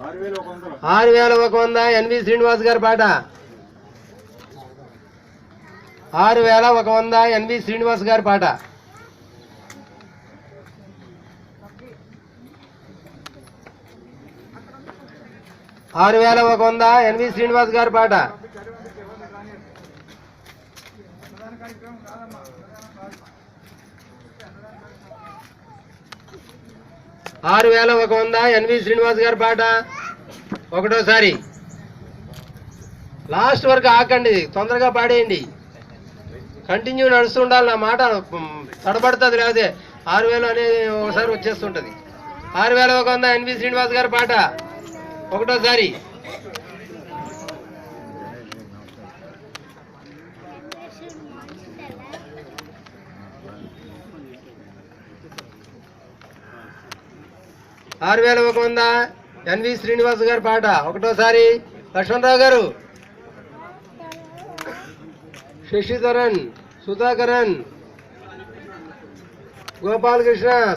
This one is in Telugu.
6100 ఎన్వి శ్రీనివాస్ గారి పాట 6100 ఎన్వి శ్రీనివాస్ గారి పాట 6100 ఎన్వి శ్రీనివాస్ గారి పాట 6100 ఎన్వి శ్రీనివాస్ గారి పాట ఒకటోసారి లాస్ట్ వరకు ఆకండి, తొందరగా పాడేయండి, కంటిన్యూ నడుస్తుండాలి. నా మాట తడబడుతుంది, లేకపోతే 6000 అనేది ఒకసారి వచ్చేస్తుంటుంది. 6100 ఎన్వి శ్రీనివాస్ గారి పాట ఒకటోసారి. ఎన్వి శ్రీనివాస్ గారి పాట ఒకటోసారి. లక్ష్మణరావు గారు, శశిధరన్, సుధాకరన్, గోపాలకృష్ణ.